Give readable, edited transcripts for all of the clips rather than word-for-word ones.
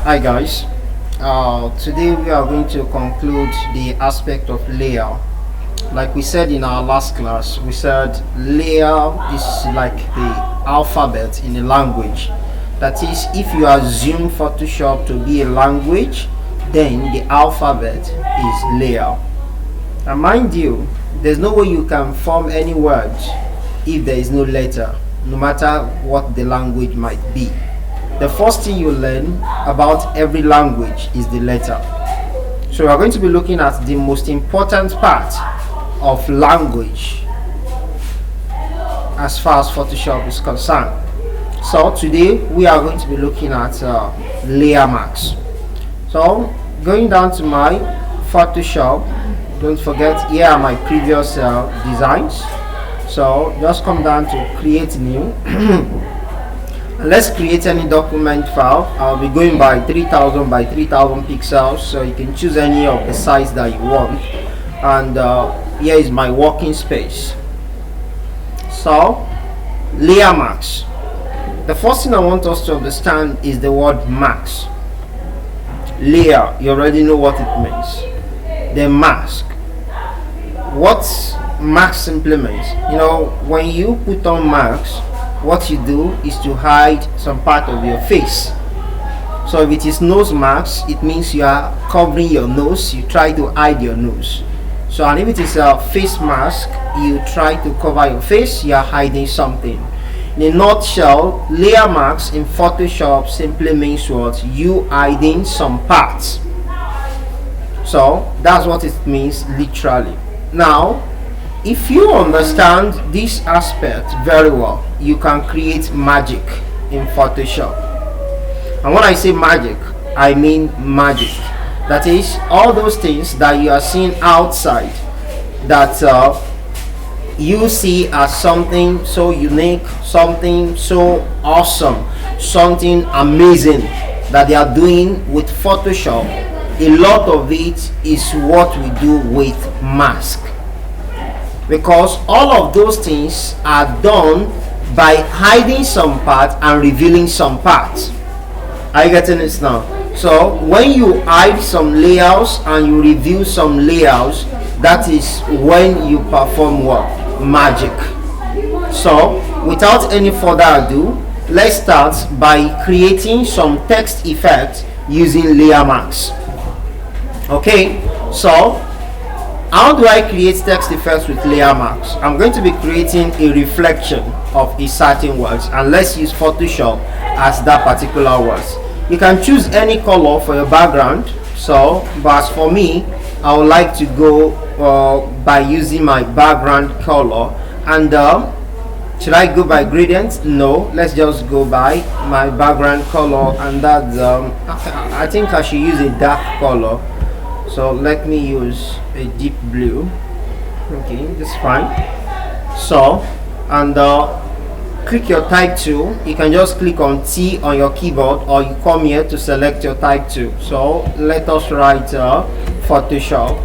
Hi guys, today we are going to conclude the aspect of layer. Like we said in our last class, we said layer is like the alphabet in a language. That is, if you assume Photoshop to be a language, then the alphabet is layer. And mind you, there's no way you can form any word if there is no letter, no matter what the language might be. The first thing you learn about every language is the letter. So we are going to be looking at the most important part of language as far as Photoshop is concerned. So today we are going to be looking at layer marks. So going down to my Photoshop, don't forget here are my previous designs. So just come down to create new. Let's create any document file. I'll be going by 3000 by 3000 pixels, so you can choose any of the size that you want. And here is my working space. So layer marks, the first thing I want us to understand is the word marks. Layer, you already know what it means. The mask, what marks simply means, when you put on marks, what you do is to hide some part of your face. So if it is nose marks, it means you are covering your nose, you try to hide your nose. So and if it is a face mask, you try to cover your face, you are hiding something. In a nutshell, layer marks in Photoshop simply means what? You hiding some parts. So that's what it means literally. Now if you understand this aspect very well, you can create magic in Photoshop. And when I say magic, I mean magic. That is, all those things that you are seeing outside that you see as something so unique, something so awesome, something amazing that they are doing with Photoshop, a lot of it is what we do with mask. Because all of those things are done by hiding some part and revealing some parts. Are you getting it now? So when you hide some layers and you reveal some layers, that is when you perform what? Magic. So without any further ado, let's start by creating some text effects using layer marks. Okay, so how do I create text effects with layer marks? I'm going to be creating a reflection of a certain words, and let's use Photoshop as that particular words. You can choose any color for your background. So, but as for me, I would like to go by using my background color. And should I go by gradient? No, let's just go by my background color, and that's I think I should use a dark color. So let me use a deep blue. Okay, that's fine. So and click your type tool. You can just click on T on your keyboard, or you come here to select your type tool. So let us write Photoshop.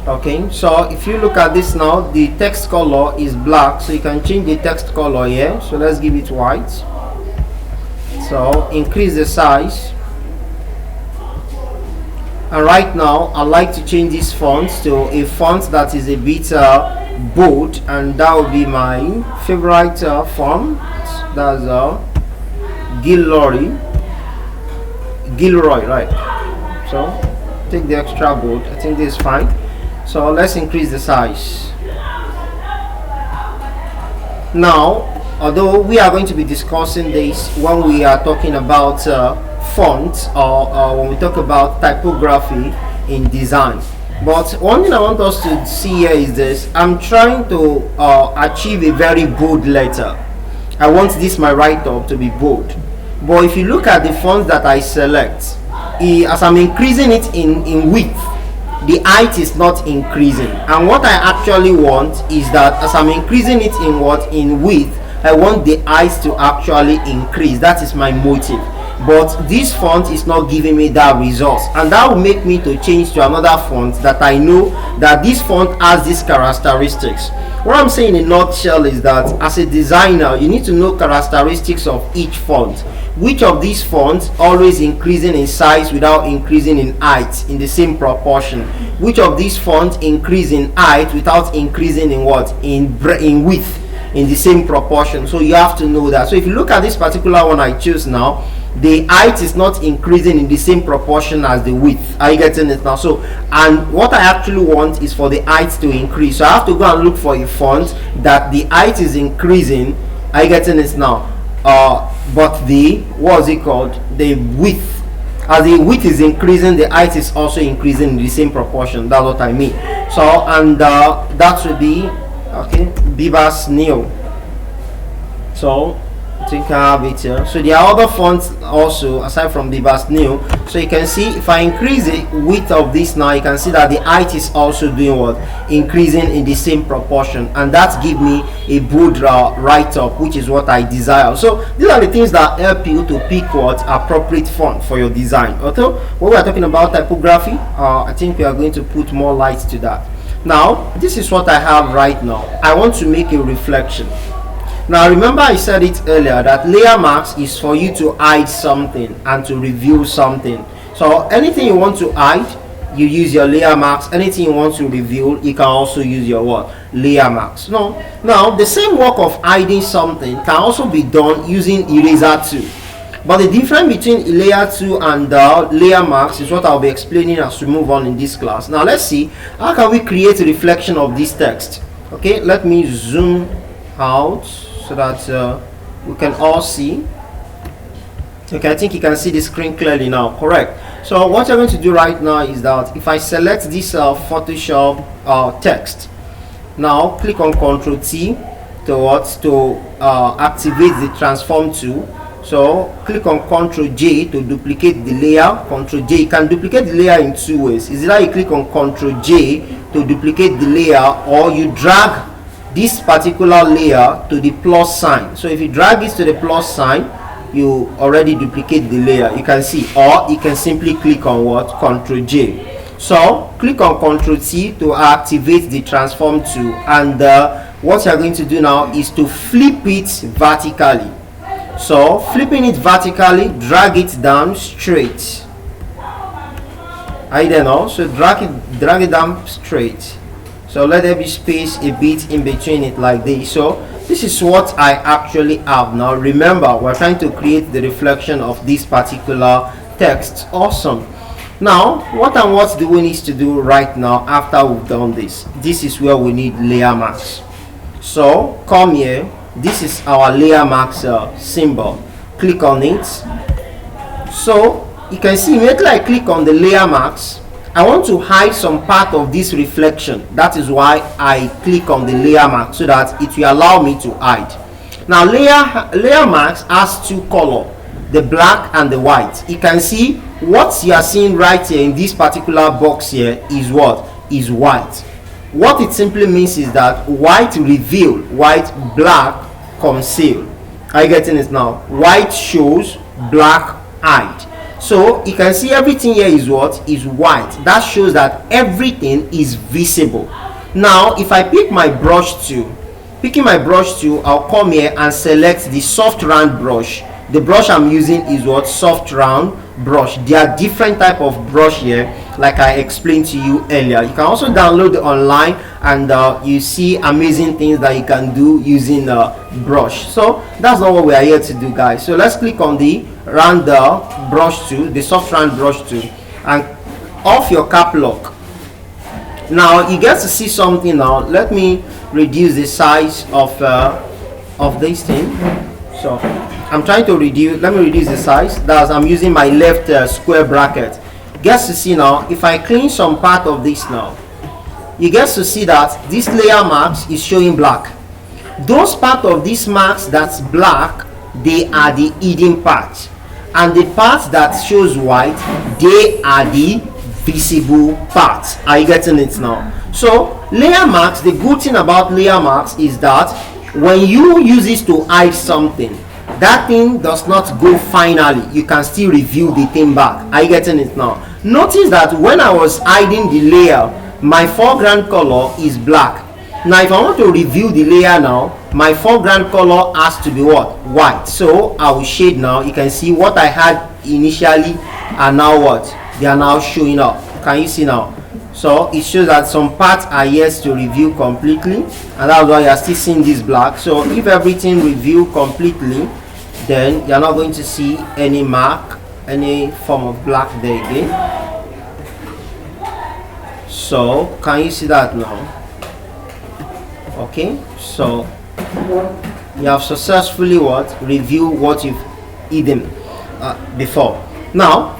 Okay, so if you look at this now, the text color is black, so you can change the text color here. So let's give it white. So increase the size. And right now I like to change this font to a font that is a bit bold, and that will be my favorite font. That's Gilroy, right? So take the extra bold. I think this is fine. So let's increase the size. Now, although we are going to be discussing this when we are talking about font, or when we talk about typography in design, but one thing I want us to see here is this. I'm trying to achieve a very bold letter. I want this my write-up to be bold, but if you look at the fonts that I select, as I'm increasing it in width, the height is not increasing. And what I actually want is that as I'm increasing it in width, I want the height to actually increase. That is my motive. but this font is not giving me that result, and that will make me to change to another font that I know that this font has these characteristics. What I'm saying in a nutshell is that as a designer, you need to know characteristics of each font. Which of these fonts always increasing in size without increasing in height in the same proportion? Which of these fonts increase in height without increasing in what? In width in the same proportion. So you have to know that. So if you look at this particular one I choose now, the height is not increasing in the same proportion as the width. Are you getting it now? So, and what I actually want is for the height to increase. So I have to go and look for a font that the height is increasing. Are you getting it now? But the, what is it called, the width, as the width is increasing, the height is also increasing in the same proportion. That's what I mean. So, and that would be okay, Bibas Neo. So I think I have it here. So there are other fonts also aside from Bibas Neo. So you can see if I increase the width of this now, you can see that the height is also doing what? Increasing in the same proportion, and that give me a bold write-up, which is what I desire. So these are the things that help you to pick what appropriate font for your design. Although when we are talking about typography, I think we are going to put more light to that. Now this is what I have right now. I want to make a reflection. Now remember I said it earlier that layer marks is for you to hide something and to reveal something. So anything you want to hide, you use your layer marks. Anything you want to reveal, you can also use your what? Layer marks. Now the same work of hiding something can also be done using eraser tool. But the difference between layer 2 and layer marks is what I'll be explaining as we move on in this class. Now let's see how can we create a reflection of this text. Okay, let me zoom out so that we can all see. Okay, I think you can see the screen clearly now. Correct. So what you're going to do right now is that if I select this Photoshop text, now click on Ctrl T to activate the transform tool. So click on Ctrl J to duplicate the layer. Ctrl J, you can duplicate the layer in two ways. Is either you click on Ctrl J to duplicate the layer, or you drag this particular layer to the plus sign. So if you drag it to the plus sign, you already duplicate the layer, you can see. Or you can simply click on what? Ctrl J. So click on Ctrl T to activate the transform tool, and what you're going to do now is to flip it vertically. So flipping it vertically, drag it down straight. Are you there now? So drag it down straight. So let there be space a bit in between it like this. So this is what I actually have now. Remember, we're trying to create the reflection of this particular text. Awesome. Now what do we need to do right now after we've done this? This is where we need layer marks. So come here. This is our layer marks symbol. Click on it. So you can see immediately I click on the layer marks, I want to hide some part of this reflection. That is why I click on the layer mark, so that it will allow me to hide. Now layer marks has two colors, the black and the white. You can see what you are seeing right here in this particular box here is what? Is white. What it simply means is that white reveal, white, black conceal. Are you getting it now? White shows, black hide. So you can see everything here is what? Is white. That shows that everything is visible. Now if I pick my brush tool, I'll come here and select the soft round brush. The brush I'm using is what? Soft round brush. There are different type of brush here, like I explained to you earlier. You can also download it online, and you see amazing things that you can do using brush. So that's not what we are here to do, guys. So let's click on the round brush tool, the soft round brush tool, and off your cap lock. Now you get to see something now. Let me reduce the size of this thing. So I'm trying to reduce, let me reduce the size. That's, I'm using my left square bracket. Get to see now, if I clean some part of this now, you get to see that this layer marks is showing black. Those part of these marks that's black, they are the hidden part, and the part that shows white, they are the visible parts. Are you getting it now? So layer marks, the good thing about layer marks is that when you use it to hide something, that thing does not go finally, you can still review the thing back. Are you getting it now? Notice that when I was hiding the layer, my foreground color is black. Now if I want to review the layer now, my foreground color has to be what? White. So I will shade now. You can see what I had initially are now what? They are now showing up. Can you see now? So it shows that some parts are yet to review completely, and that's why you are still seeing this black. So if everything review completely, then you're not going to see any mark, any form of black there again. So can you see that now? Okay, so you have successfully what? Review what you've hidden before. Now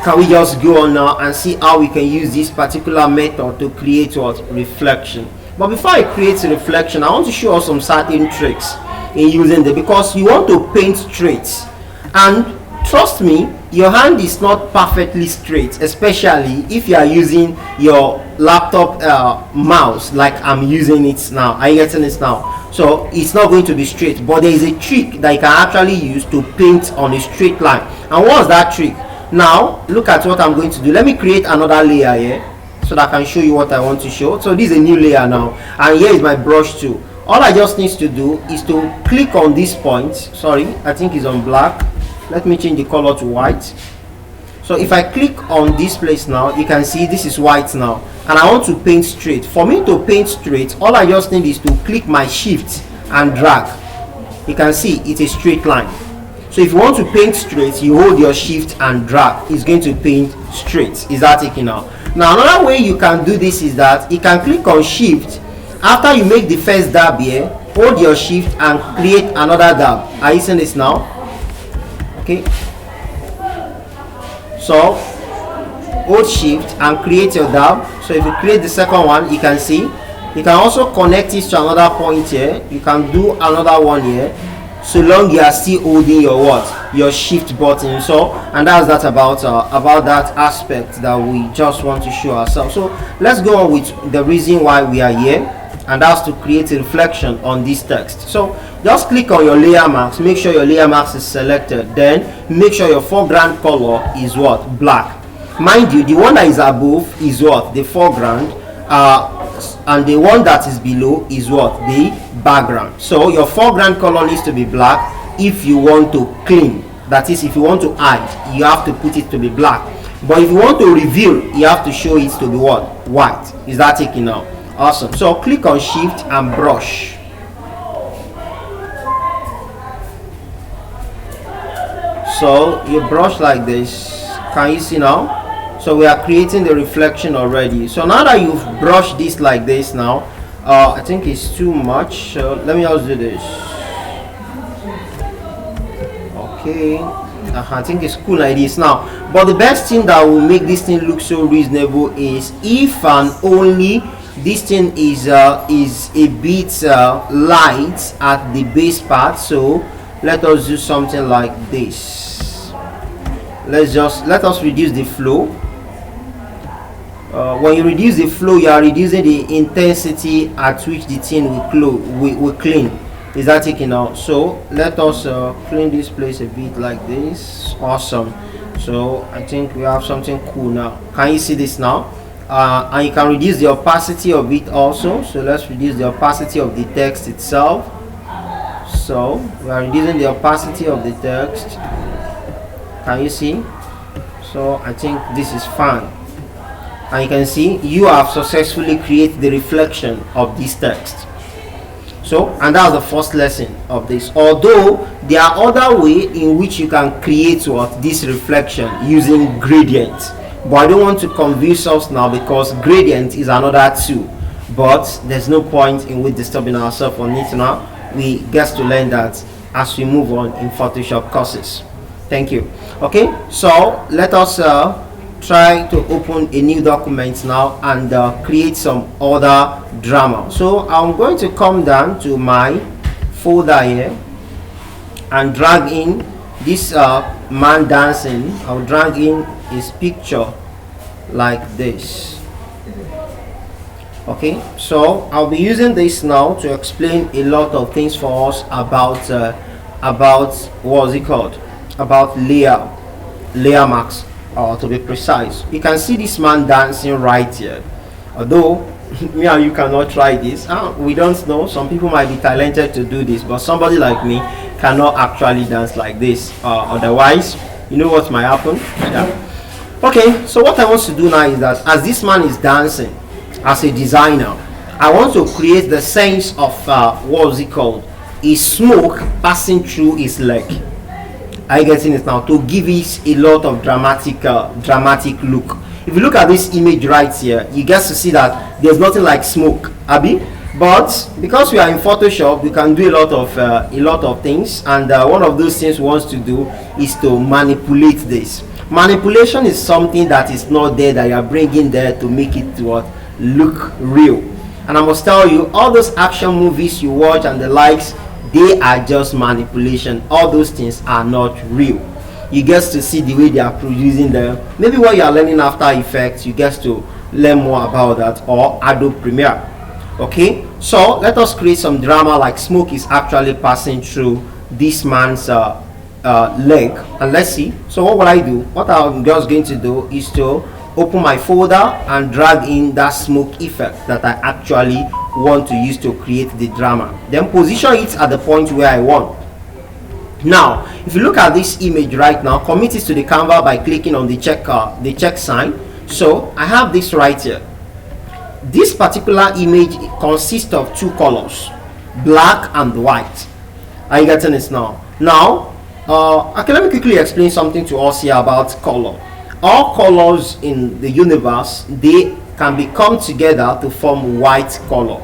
can we just go on now and see how we can use this particular method to create what? Reflection. But before I create a reflection, I want to show us some certain tricks in using them, because you want to paint straight, and trust me, your hand is not perfectly straight, especially if you are using your laptop mouse like I'm using it now. Are you getting it now? So it's not going to be straight, but there is a trick that you can actually use to paint on a straight line. And what's that trick? Now look at what I'm going to do. Let me create another layer here so that I can show you what I want to show. So this is a new layer now, and here is my brush tool. All I just need to do is to click on this point. Sorry, I think it's on black. Let me change the color to white. So if I click on this place now, you can see this is white now, and I want to paint straight. For me to paint straight, all I just need is to click my shift and drag. You can see it's a straight line. So if you want to paint straight, you hold your shift and drag. It's going to paint straight. Is that taken out? Now another way you can do this is that you can click on shift. After you make the first dab here, hold your shift and create another dab. Are you seeing this now? Okay. So hold shift and create your dab. So if you create the second one, you can see you can also connect it to another point here. You can do another one here, so long you are still holding your what? Your shift button. So, and that's that about that aspect that we just want to show ourselves. So let's go on with the reason why we are here, and that's to create a reflection on this text. So just click on your layer mask, make sure your layer mask is selected, then make sure your foreground color is what? Black. Mind you, the one that is above is what? The foreground, and the one that is below is what? The background. So your foreground color needs to be black. If you want to clean, that is, if you want to hide, you have to put it to be black. But if you want to reveal, you have to show it to be what? White. Is that taken now? Awesome. So click on shift and brush. So you brush like this. Can you see now? So we are creating the reflection already. So now that you've brushed this like this now, I think it's too much. So let me just do this. Okay. I think it's cool like this now. But the best thing that will make this thing look so reasonable is if and only this thing is a bit light at the base part. So let us do something like this. Let us reduce the flow. When you reduce the flow, you are reducing the intensity at which the thing will clean. Is that taken out? So let us clean this place a bit like this. Awesome. So I think we have something cool now. Can you see this now? And you can reduce the opacity of it also. So let's reduce the opacity of the text itself. So we are reducing the opacity of the text. Can you see? So I think this is fine. And you can see you have successfully created the reflection of this text. So, and that's the first lesson of this. Although there are other ways in which you can create what? This reflection using gradient. But I don't want to confuse us now, because gradient is another tool. But there's no point in we disturbing ourselves on it now. We get to learn that as we move on in Photoshop courses. Thank you. Okay, so let us try to open a new document now and create some other drama. So I'm going to come down to my folder here and drag in this man dancing. I'll drag in his picture like this. Okay, so I'll be using this now to explain a lot of things for us about about what's it called? About layer marks, to be precise. You can see this man dancing right here. Although me and you cannot try this. We don't know. Some people might be talented to do this, but somebody like me cannot actually dance like this. Otherwise, you know what might happen? Yeah. Okay, so what I want to do now is that as this man is dancing, as a designer, I want to create the sense of what is it called? Is smoke passing through his leg. Are you getting it now? To give it a lot of dramatic look. If you look at this image right here, you get to see that there's nothing like smoke, Abby. But because we are in Photoshop, we can do a lot of things, and one of those things we want to do is to manipulate this. Manipulation is something that is not there, that you are bringing there to make it look real. And I must tell you, all those action movies you watch and the likes, they are just manipulation. All those things are not real. You get to see the way they are producing them. Maybe while you are learning After Effects, you get to learn more about that, or Adobe Premiere. Okay, so let us create some drama like smoke is actually passing through this man's leg, and let's see. So what will I do? What I'm just going to do is to open my folder and drag in that smoke effect that I actually want to use to create the drama, then position it at the point where I want. Now if you look at this image right now, commit it to the Canva by clicking on the check sign. So I have this right here. This particular image consists of two colors, black and white. Are you getting this now? Okay, let me quickly explain something to us here about color. All colors in the universe, they can become together to form white color.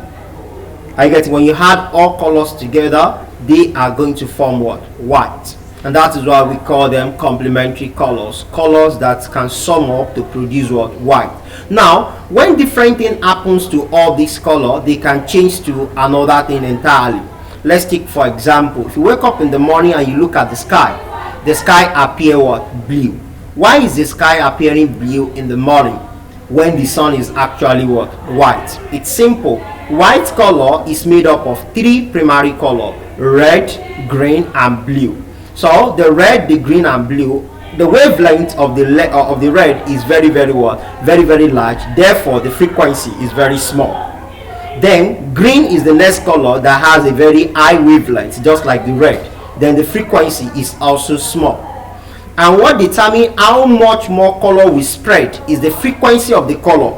I get it. When you add all colors together, they are going to form what? White. And that is why we call them complementary colors. Colors that can sum up to produce what? White. Now, when different thing happens to all this color, they can change to another thing entirely. Let's take for example, if you wake up in the morning and you look at the sky appear what? Blue. Why is the sky appearing blue in the morning when the sun is actually what? White. It's simple. White color is made up of three primary colors: red, green, and blue. So the red, the green, and blue, the wavelength of the red is very large. Therefore, the frequency is very small. Then green is the next color that has a very high wavelength, just like the red. Then the frequency is also small. And what determines how much more color we spread is the frequency of the color.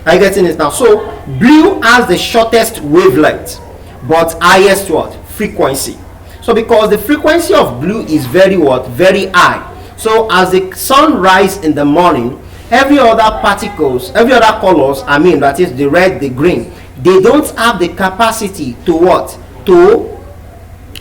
Are you getting it now? So blue has the shortest wavelength but highest what? Frequency. So because the frequency of blue is very high, so as the sun rises in the morning, every other particles, every other colors, that is the red, the green, they don't have the capacity to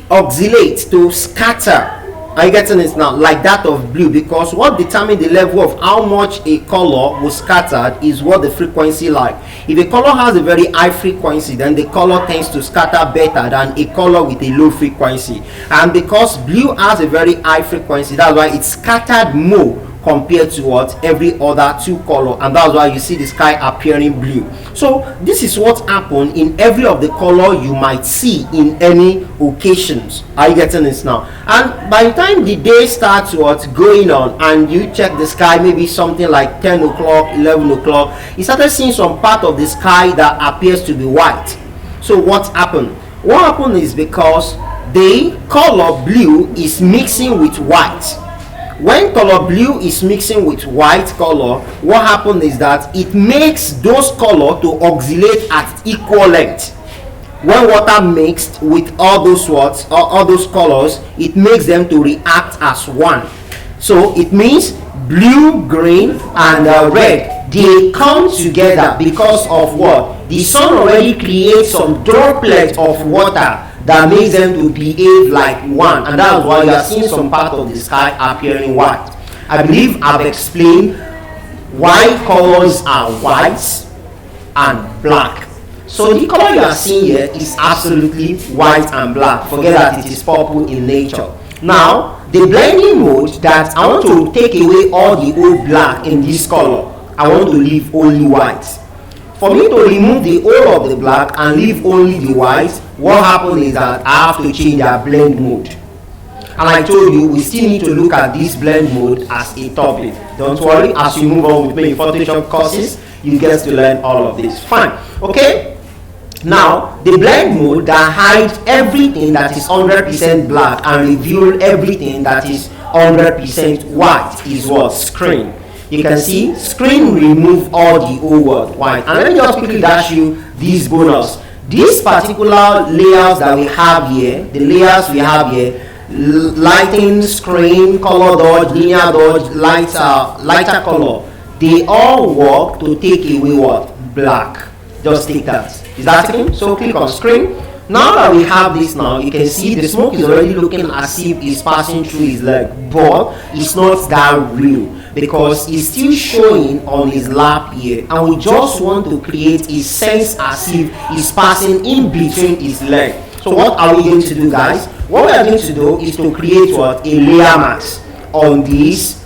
oscillate, to scatter. Are you getting it now? Like that of blue, because what determines the level of how much a color was scattered is what the frequency like. If a color has a very high frequency, then the color tends to scatter better than a color with a low frequency. And because blue has a very high frequency, that's why it's scattered more compared to every other two color, and that's why you see the sky appearing blue. So this is what happened in every of the color you might see in any occasions. Are you getting this now? And by the time the day starts going on and you check the sky, maybe something like 10 o'clock, 11 o'clock, you started seeing some part of the sky that appears to be white. So what happened? What happened is because the color blue is mixing with white. When color blue is mixing with white color, what happens is that it makes those colors to oscillate at equal length. When water mixed with all those colors, it makes them to react as one. So it means blue, green, and red, they come together because of what? The sun already creates some droplets of water that makes them to behave like one, and that's why you are seeing some part of the sky appearing white. I believe I've explained why colors are white and black. So the color you are seeing here is absolutely white and black. Forget that it is purple in nature. Now the blending mode, that I want to take away all the old black in this color. I want to leave only white. For me to remove the whole of the black and leave only the white, what happens is that I have to change their blend mode. And I told you, we still need to look at this blend mode as a topic. Don't worry, as you move on with me in Photoshop courses, you get to learn all of this. Fine. Okay? Now, the blend mode that hides everything that is 100% black and reveal everything that is 100% white is what? Screen. You can see screen remove all the old world white. And let me just quickly dash you this bonus. These particular layers that we have here, the layers we have here, lighting, screen, color dodge, linear dodge, lighter color, they all work to take away what? Black. Just take that. Is that okay? So click on screen. Now that we have this now, you can see the smoke is already looking as if it's passing through his leg, but it's not that real because it's still showing on his lap here, and we just want to create a sense as if it's passing in between his leg. So what are we going to do, guys? What we are going to do is to create what? A layer mask on this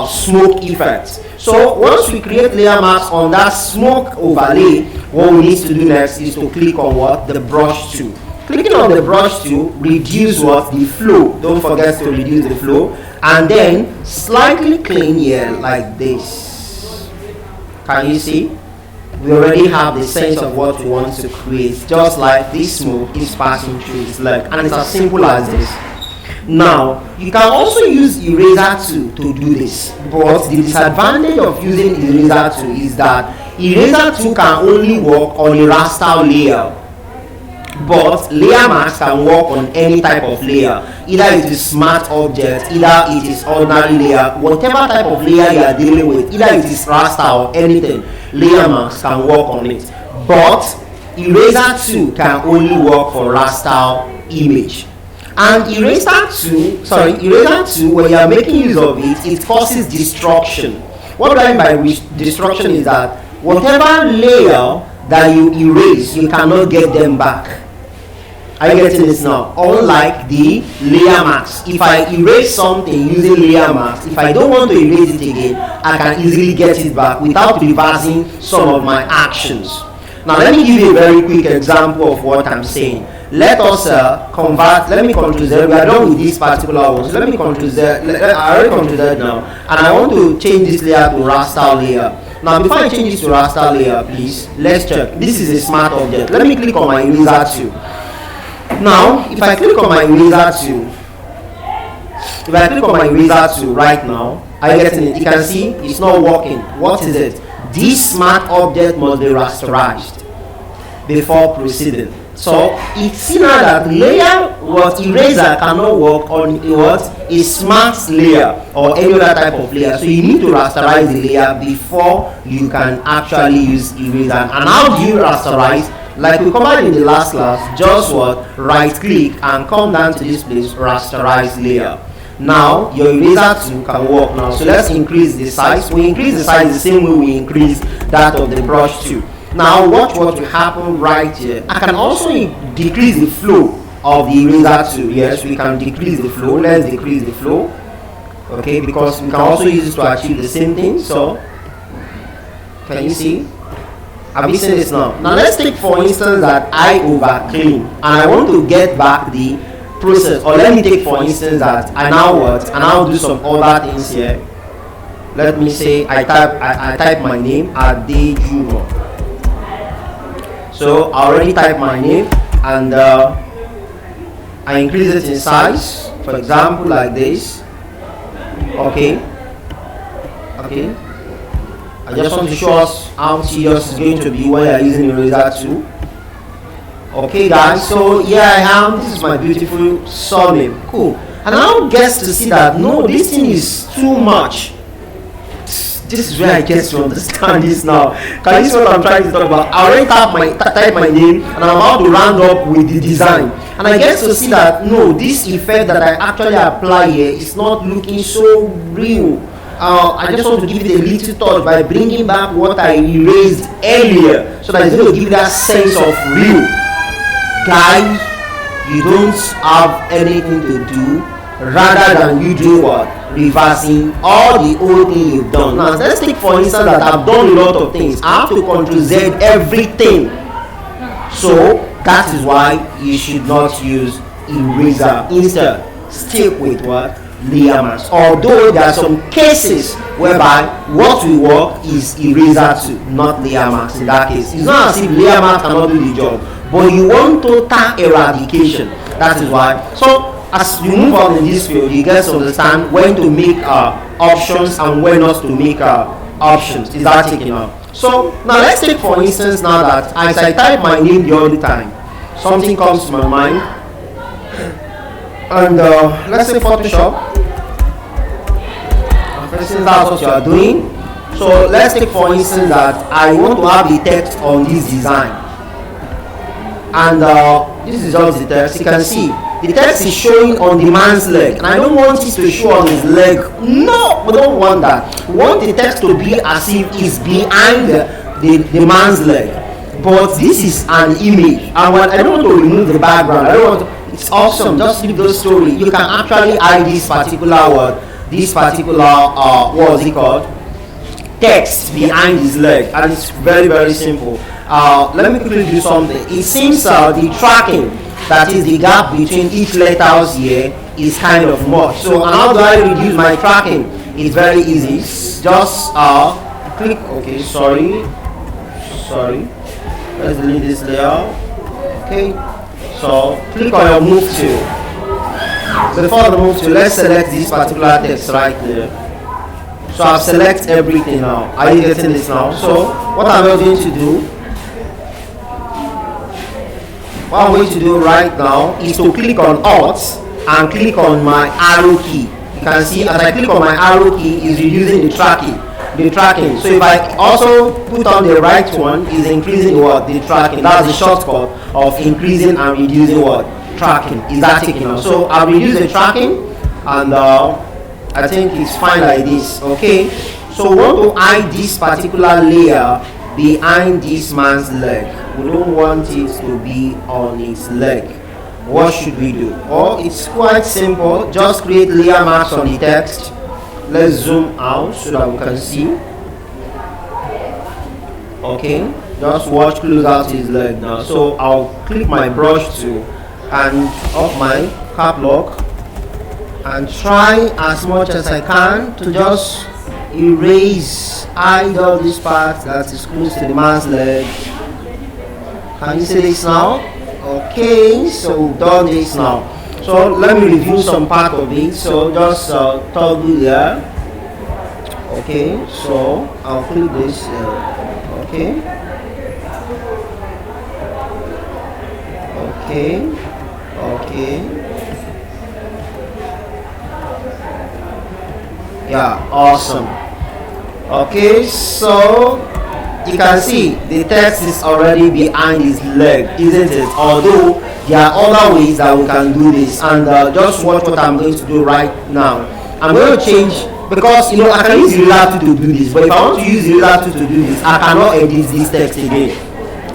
smoke effect. So once we create layer masks on that smoke overlay, what we need to do next is to click on what? The brush tool. Clicking on the brush tool, reduce what? The flow. Don't forget to reduce the flow. And then slightly clean here like this. Can you see? We already have the sense of what we want to create, just like this smoke is passing through its leg. And it's as simple as this. Now, you can also use eraser tool to do this, but the disadvantage of using eraser tool is that eraser tool can only work on a raster layer, but layer mask can work on any type of layer. Either it is smart object, either it is ordinary layer, whatever type of layer you are dealing with, either it is raster or anything, layer mask can work on it. But eraser tool can only work for raster image. And eraser tool, when you are making use of it, it causes destruction. What I mean by destruction is that whatever layer that you erase, you cannot get them back. Are you getting this now? Unlike the layer mask. If I erase something using layer mask, if I don't want to erase it again, I can easily get it back without reversing some of my actions. Now let me give you a very quick example of what I'm saying. Let us convert. Let me Ctrl Z. We are done with this particular one. So let me Ctrl Z. I already Ctrl Z now, and I want to change this layer to raster layer. Now before I change this to raster layer, please let's check. This is a smart object. Let me click on my eraser tool. Now, if I click on my eraser tool, right now, I get in it. You can see it's not working. What is it? This smart object must be rasterized before proceeding. So it's seen now that layer eraser cannot work on a smart layer or any other type of layer. So you need to rasterize the layer before you can actually use eraser. And how do you rasterize? Like we covered in the last class, just right click and come down to this place, rasterize layer. Now your eraser tool can work now. So let's increase the size. We increase the size the same way we increase that of the brush tool. Now watch what will happen right here. I can also decrease the flow of the eraser tool. Yes, we can decrease the flow. Let's decrease the flow. Okay, because we can also use it to achieve the same thing. So can you see? Have you seen this now? Now let's take for instance that I over clean and I want to get back the process, or let me take for instance that I now do some other things here. Let me say I type my name Adejumobi. So I already type my name and I increase it in size, for example like this. Okay. I just want to show us how serious it's going to be when you're using eraser tool. Okay guys, so here I am. This is my beautiful surname. Cool. And now gets to see that no, this thing is too much. This is where I get to understand this now. Can you see what I'm trying to talk about? I already type my name and I'm about to round up with the design. And I get to see that no, this effect that I actually apply here is not looking so real. I just want to give it a little touch by bringing back what I erased earlier, so that it's going to give that sense of real. Guys, you don't have anything to do rather than you do what? Reversing all the old thing you've done. Now let's take for instance that I've done a lot of things. I have to Ctrl Z everything. So that is why you should not use eraser. Instead, stick with what? Layer mask. Although there are some cases whereby what will work is eraser tool, not layer mask. In that case, it's not as if layer mask cannot do the job, but you want total eradication. That is why. So as you move on in this field, you get to understand when to make options and when not to make options. Is that taken out? So now let's take for instance now that as I type my name the other time, something comes to my mind, and let's say Photoshop. For instance, that's what you are doing. So let's take for instance that I want to have the text on this design, and this is just the text. You can see the text is showing on the man's leg, and I don't want it to show on his leg. No, we don't want that. We want the text to be as if it's behind the man's leg. But this is an image, and when I don't want to remove the background, I don't want to, it's awesome. Just leave the story. You can actually hide this particular word, this particular what is it called, text behind his leg, and it's very, very simple. Let me quickly do something. It seems the tracking, that is the gap between each letters here, is kind of much. So how do I reduce my tracking? It's very easy. Just click. Okay, sorry. Let's delete this layer. Okay. So click on your move tool. Before the move tool, let's select this particular text right there. So I've selected everything now. Are you getting this now? So what I'm going to do, right now is to click on Alt and click on my arrow key. You can see as I click on my arrow key is reducing the tracking. So if I also put on the right one, is increasing the tracking. That's the shortcut of increasing and reducing tracking. Is that taking on? So I'll reduce the tracking, and I think it's fine like this. Okay. So we want to hide this particular layer behind this man's leg. We don't want it to be on his leg. What should we do? Oh, it's quite simple. Just create layer marks on the text. Let's zoom out so that we can see. Okay, just watch close out his leg now. So I'll click my brush tool and off my cap lock and try as much as I can to just hide all this part that is close to the man's leg. Can you see this now? Okay, so we've done this now. So let me review some part of it. So just toggle there. Okay, so I'll click this. Okay. Yeah, awesome. Okay, so you can see the text is already behind his leg, isn't it? Although there are other ways that we can do this, and just watch what I'm going to do right now. I'm going to change, because I can use Relato to do this, but if I want to use Relato to do this, I cannot edit this text again.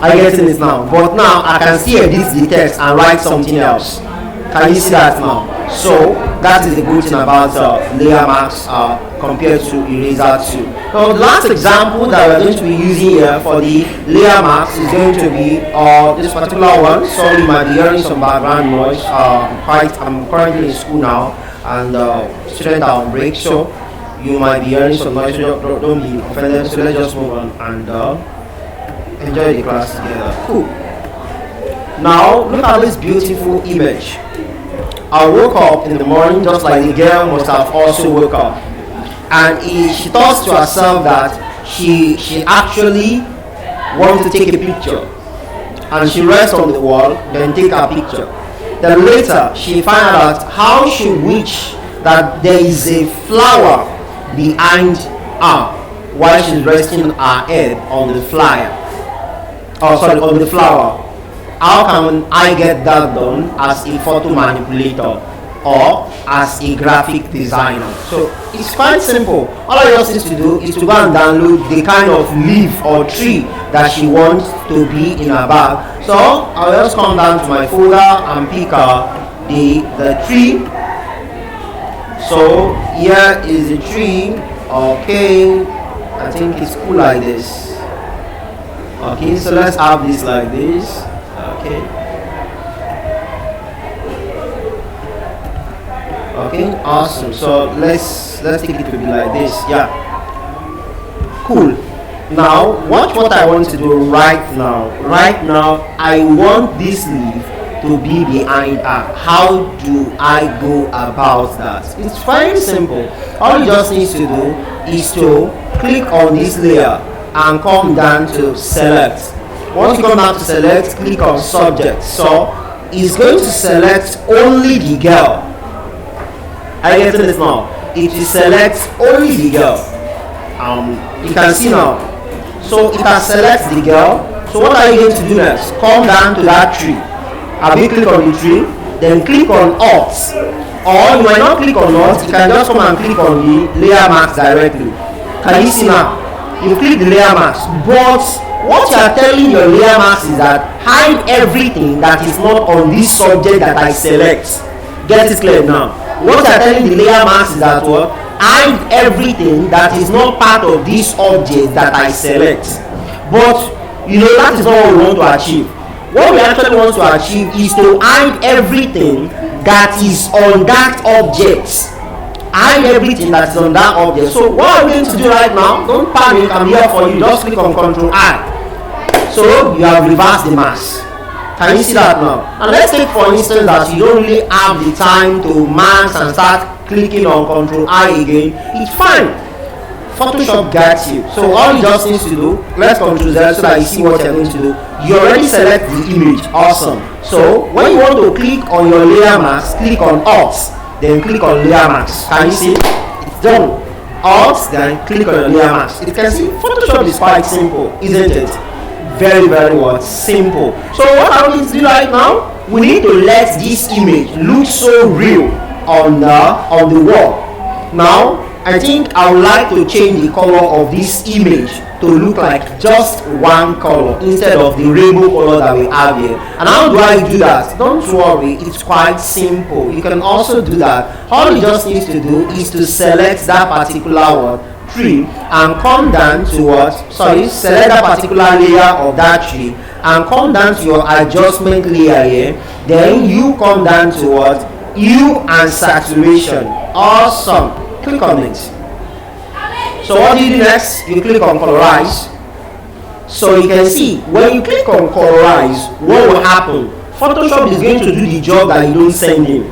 I get this now, but now I can still edit the text and write something else. Can you see that now? So that is the good thing about layer marks compared to eraser tool. So the last example that we're going to be using here for the layer marks is going to be this particular one. Sorry, you might be hearing some background noise. I'm currently in school now, and students are on break, so you might be hearing some noise. So don't be offended. So let's just move on and enjoy the class together. Cool. Now look at this beautiful image. I woke up in the morning just like the girl must have also woke up, and she thought to herself that she actually wanted to take a picture, and she rests on the wall, then take a picture. Then later she found out how she wished that there is a flower behind her while she's resting her head on the on the flower. How can I get that done as a photo manipulator or as a graphic designer? So it's quite simple. All I just need to do is to go and download the kind of leaf or tree that she wants to be in her bag. So I'll just come down to my folder and pick the tree. So here is the tree. Okay, I think it's cool like this. Okay, so let's have this like this. Okay. Okay, awesome. So let's take it to be like this. Yeah, cool. Now watch what I want to do right now. Right now, I want this leaf to be behind her. How do I go about that? It's very simple. All you just need to do is to click on this layer and come down to select. Once you come down to select, click on subject. So it's going to select only the girl. Are you getting this now? It will select only the girl. You can see now. So it has selected the girl. So what are you going to do next? Come down to that tree. Have you click on the tree? Then click on Alt. Or you might not click on Alt. You can just come and click on the layer mask directly. Can you see now? You click the layer mask. But what you are telling your layer mask is that hide everything that is not on this subject that I select. Get it clear now. What you are telling the layer mask is that what? Hide everything that is not part of this object that I select. But you know that is not what we want to achieve. What we actually want to achieve is to hide everything that is on that object. Hide everything that is on that object. So what are we going to do right now? Don't panic, I'm here for you. Just click on Ctrl I. So you have reversed the mask. Can you see that now? And let's take for instance that you don't really have the time to mask and start clicking on Ctrl I again. It's fine. Photoshop gets you. So all you just need to do, let's Ctrl Z so that you see what you're going to do. You already select the image. Awesome. So when you want to click on your layer mask, click on Alt, then click on layer mask. Can you see? It's done. Alt, then click on your layer mask. You can see Photoshop is quite simple, isn't it? Very, very what? Simple. So what are we going to do right now? We need to let this image look so real on the wall. Now I think I would like to change the color of this image to look like just one color instead of the rainbow color that we have here. And how do I do that? Don't worry, it's quite simple. You can also do that. All you just need to do is to select that particular tree and come down to select that particular layer of that tree and come down to your adjustment layer here. Then you come down to hue and saturation. Awesome. Click on it. So what do you do next? You click on colorize. So you can see when you click on colorize, what will happen? Photoshop is going to do the job that you don't send him.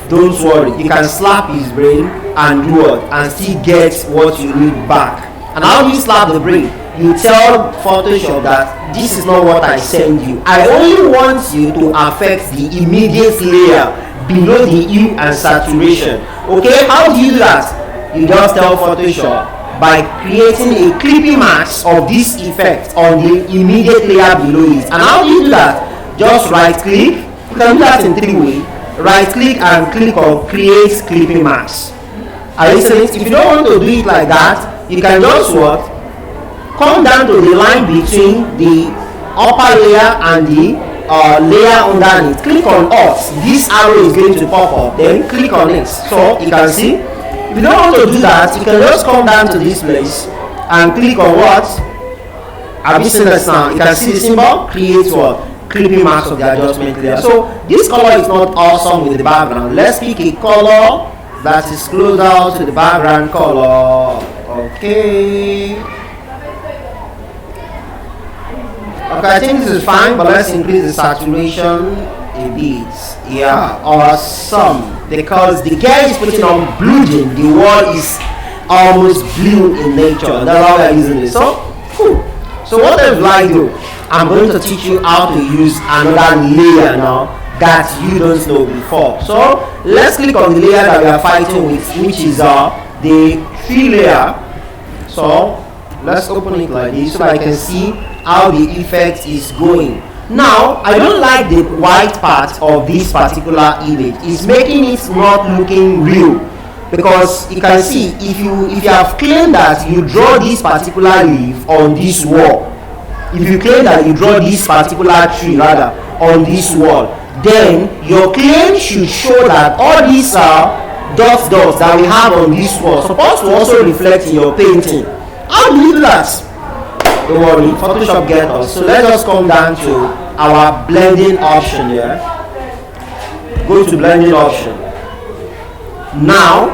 Don't worry, you can slap his brain and do what? And still get what you need back. And how do you slap the brain? You tell Photoshop that this is not what I send you. I only want you to affect the immediate layer below the hue and saturation. Okay, how do you do that? You just tell Photoshop by creating a clipping mask of this effect on the immediate layer below it. And how do you do that? Just right click. You can do that in 3 ways. Right click and click on create clipping mask. Are you saying? If you don't want to do it like that, you can just come down to the line between the upper layer and the layer underneath. Click on Alt. This arrow is going to pop up. Then click on it. So you can see. If you don't want to do that, you can just come down to this place and click on what? Have you seen this now? You can see the symbol. Create what? Clipping mask of the adjustment layer. So this color is not awesome with the background. Let's pick a color that is closer to the background color. Okay. Okay, I think this is fine, but let's increase the saturation a bit. Yeah, awesome. Because the guy is putting on blue jean, the wall is almost blue in nature. That's how we are using it. So, cool. So what else will I do? I'm going to teach you how to use another layer now that you don't know before. So let's click on the layer that we are fighting with, which is the tree layer. So let's open it like this so I can see how the effect is going. Now I don't like the white part of this particular image. It's making it not looking real, because you can see if you have claimed that you draw this particular leaf on this wall, if you claim that you draw this particular tree rather on this wall, then your claim should show that all these dots that we have on this wall supposed to also reflect in your painting. How do you do that? Don't worry, Photoshop get us. So let's just come down to our blending option here. Go to blending option. Now,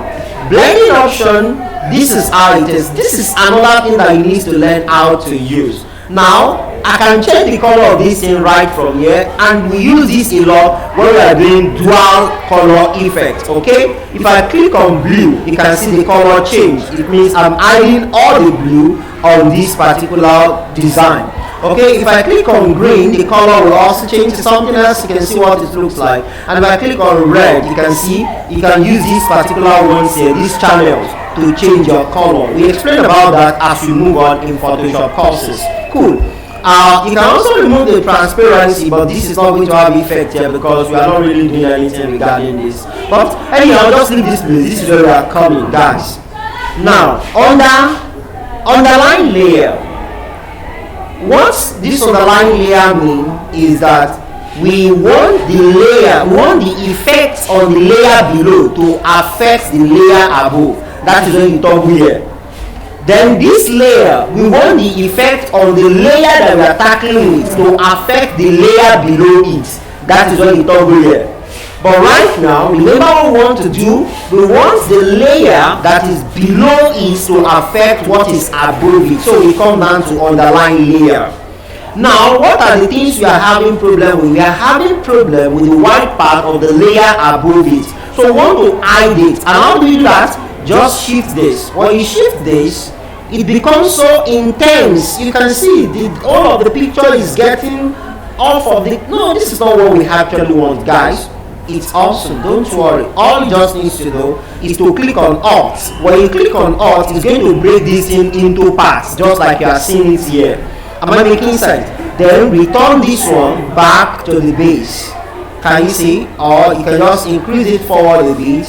blending option, this is how it is. This is another thing that you need to learn how to use. Now, I can change the color of this thing right from here, and we use this a lot when we are doing dual color effect. Okay, if I click on blue, you can see the color change. It means I'm adding all the blue on this particular design. Okay, if I click on green, the color will also change to something else. You can see what it looks like. And if I click on red, you can see you can use these particular ones here, these channels, to change your color. We explain about that as we move on in Photoshop courses. Cool. You can also remove the transparency, but this is not going to have effect here because we are not really doing anything regarding this. But anyhow, just leave this place. This is where we are coming, guys. Now, underline layer. What this underline layer means is that we want the layer, we want the effects on the layer below to affect the layer above. That is when you toggle here. Then this layer, we want the effect on the layer that we are tackling with to affect the layer below it. That is when you toggle here. But right now, remember what we want to do? We want the layer that is below it to affect what is above it. So we come down to underline layer. Now, what are the things we are having problem with? We are having problem with the white part of the layer above it. So we want to hide it. And how do you do that? Just shift this. When you shift this, it becomes so intense. You can see all of the picture is getting off of the. No, this is not what we actually want, guys. It's awesome, don't worry. All you just need to do is to click on Alt. When you click on Alt, it's going to break this thing into parts, just like you are seeing it here. Am I making sense? Then return this one back to the base. Can you see? Or you can just increase it forward a bit.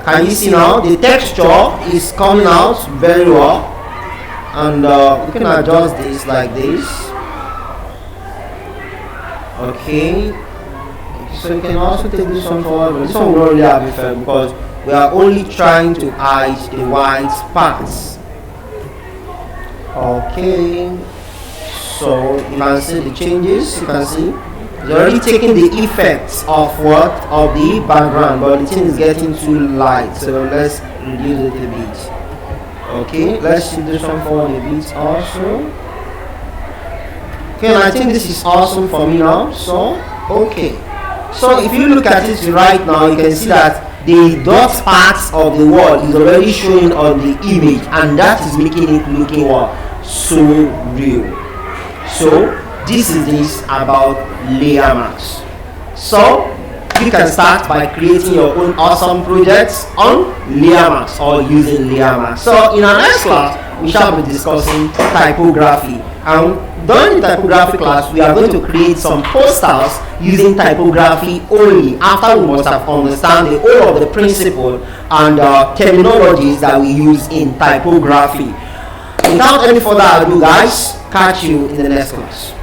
Can you see now? The texture is coming out very well. And you can adjust this like this. Okay. So you can also take this one forward, but this one will not really have effect because we are only trying to hide the white parts. Okay, so you can see the changes. You can see it's already taking the effects of what of the background, but the thing is getting too light. So let's reduce it a bit. Okay, let's see this one forward a bit also. Okay, and I think this is awesome for me now. So okay. So if you look at it right now, you can see that the dot parts of the wall is already showing on the image, and that is making it looking what? So real. So this is this about layer mask. So you can start by creating your own awesome projects on layer mask or using layer mask. So in our next class, we shall be discussing typography. And during the typography class, we are going to create some posters using typography only, after we must have understand the whole of the principle and terminologies that we use in typography. Without any further ado, guys, catch you in the next class.